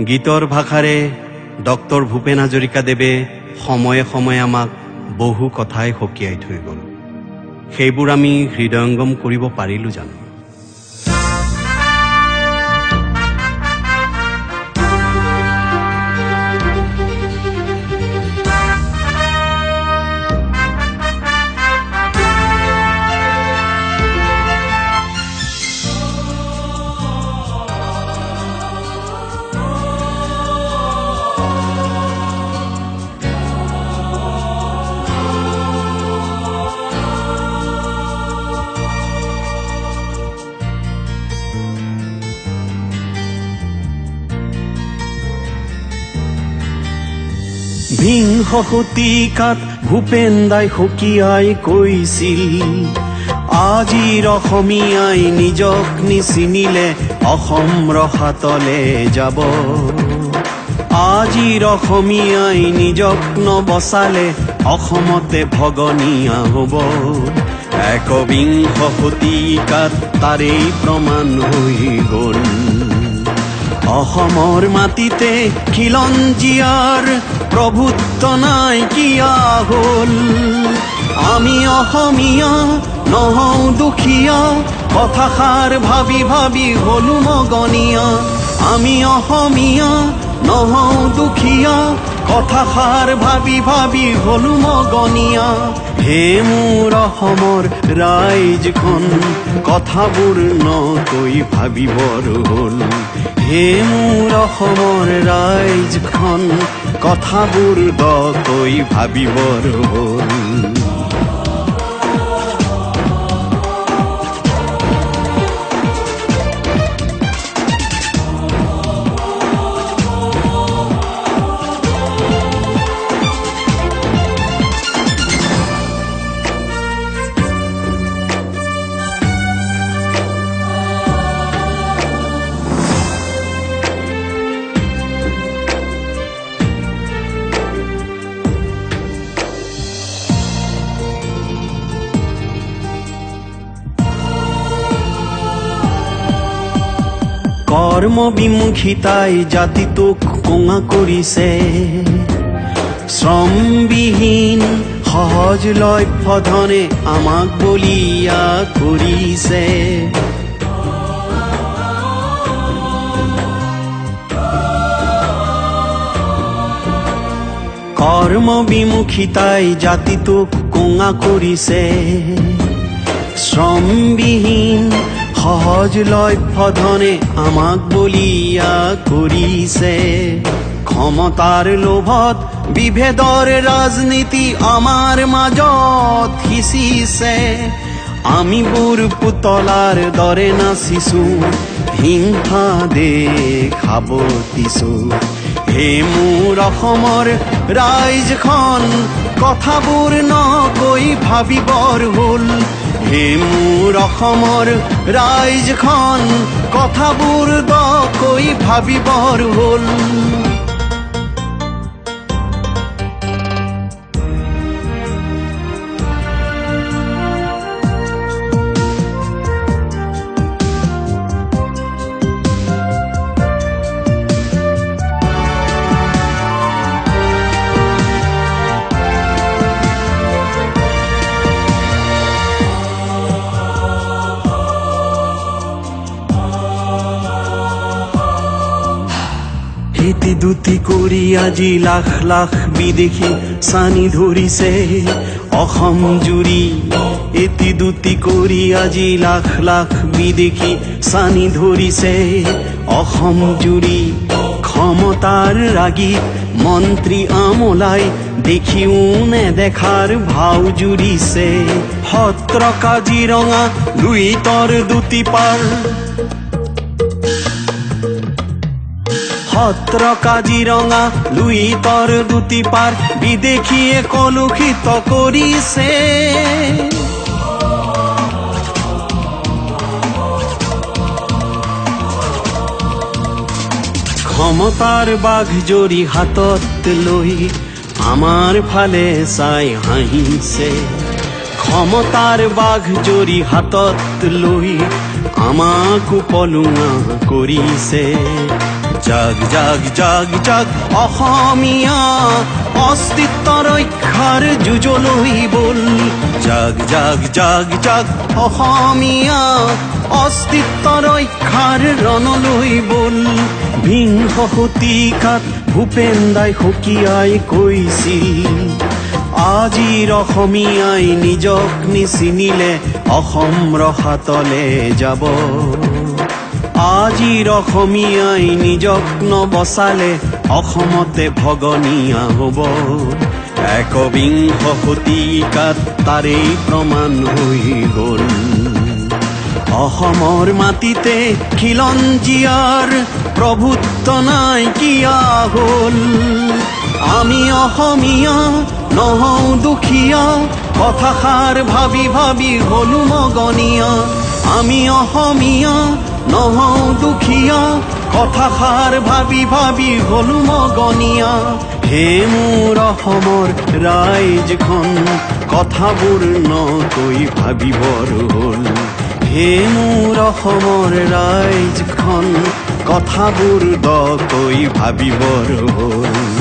গীতৰ ভাষাৰে ডক্টৰ ভূপেন হাজৰিকাদেৱে সময়ে সময়ে আমাক বহু কথাই সকীয়াই থৈ গ'ল। সেইবোৰ আমি হৃদয়ংগম কৰিব পাৰিলোঁ জানো? বিংশ শতিকাত ভূপেন দাই সকীয়াই কৈছিল, আজিৰ অসমীয়াই নিজক নিচিনিলে অসম ৰসাতলে যাব। আজিৰ অসমীয়াই নিজক নবচালে অসমতে ভগনীয়া হ'ব। একবিংশ শতিকাত তাৰেই প্ৰমাণ হৈ গ'ল। অসমৰ মাটিতে খিলঞ্জীয়াৰ প্ৰভুত্ব নাইকিয়া হ'ল। আমি অসমীয়া নহওঁ দুখীয়া, কথাষাৰ ভাবি ভাবি হলো মগনীয়া। আমি অসমীয়া নহওঁ দুখীয়া, কথাষাৰ ভাবি ভাবি হলো মগনীয়া। হে মোৰ অসমৰ ৰাইজখন, কথাবোৰ নকৈ ভাবিবৰ হ'ল। হে মোৰ অসমৰ ৰাইজখন, কথাবোৰ দকৈ ভাবিবৰ হ'ল। কৰ্মবিমুখিতাই জাতিটোক কোঙা কৰিছে। শ্ৰমবিহীন সহজলভ্য ধনে আমাক বলিয়া কৰিছে। কৰ্মবিমুখিতাই জাতিটোক কোঙা কৰিছে। শ্ৰমবিহীন সহজলভ্য ধনে আমাক বলিয়া কৰিছে। ক্ষমতাৰ লোভত বিভেদৰ ৰাজনীতি আমাৰ মাজত সিঁচিছে। আমিবোৰ পুতলাৰ দৰে নাচিছো, হিংসা দেখাবতিছো। হে মোৰ অসমৰ ৰাইজখন, কথাবোৰ নকৈ ভাবিবৰ হ'ল। হে মোৰ অসমৰ ৰাইজখন, কথাবোৰ দকৈ ভাবিবৰ হ'ল। এটি দুটি কৰি আজি লাখ লাখ বিদেশী চানি ধৰিছে অসম জুৰি। এটি দুটি কৰি আজি লাখ লাখ বিদেশী চানি ধৰিছে অসম জুৰি। ক্ষমতাৰ ৰাগী মন্ত্ৰী আমোলাই দেখিও নেদেখাৰ ভাও জুৰিছে। সত্ৰ কাজিৰঙা লুইতৰ দুটি পাৰ, সত্ৰ কাজিৰঙা লুইতৰ দুটি পাৰ বিদেশীয়ে কলুষিত কৰিছে। ক্ষমতাৰ বাঘ জৰি হাতত লৈ আমাৰ ফালে চাই হাঁহিছে। ক্ষমতাৰ বাঘ জৰি হাতত লৈ আমাকো পলুঙা কৰিছে। জাগ জাগ জাগ জাগ অসমীয়া অস্তিত্ব ৰক্ষাৰ যুঁজলৈ বল জাগ জাগ জাগ জাগ অসমীয়া অস্তিত্ব ৰক্ষাৰ ৰণলৈ বল বিংশ শতিকাত ভূপেন দাই সকীয়াই কৈছিল আজিৰ অসমীয়াই নিজক নিচিনিলে অসম ৰসাতলে যাব আজিৰ অসমীয়াই নিজক নবচালে অসমতে ভগনীয়া হ'ব একবিংশ শতিকাত তাৰেই প্ৰমাণ হৈ গ'ল অসমৰ মাটিতে খিলঞ্জীয়াৰ প্ৰভুত্ব নাইকিয়া হ'ল আমি অসমীয়া নহওঁ দুখীয়া কথাষাৰ ভাবি ভাবি হলো মগনীয়া আমি অসমীয়া নহওঁ দুখীয়া কথাষাৰ ভাবি ভাবি হলো মগনীয়া হে মোৰ অসমৰ ৰাইজখন কথাবোৰ নকৈ ভাবিবৰ হ'ল হে মোৰ অসমৰ ৰাইজখন কথাবোৰ দকৈ ভাবিবৰ হ'ল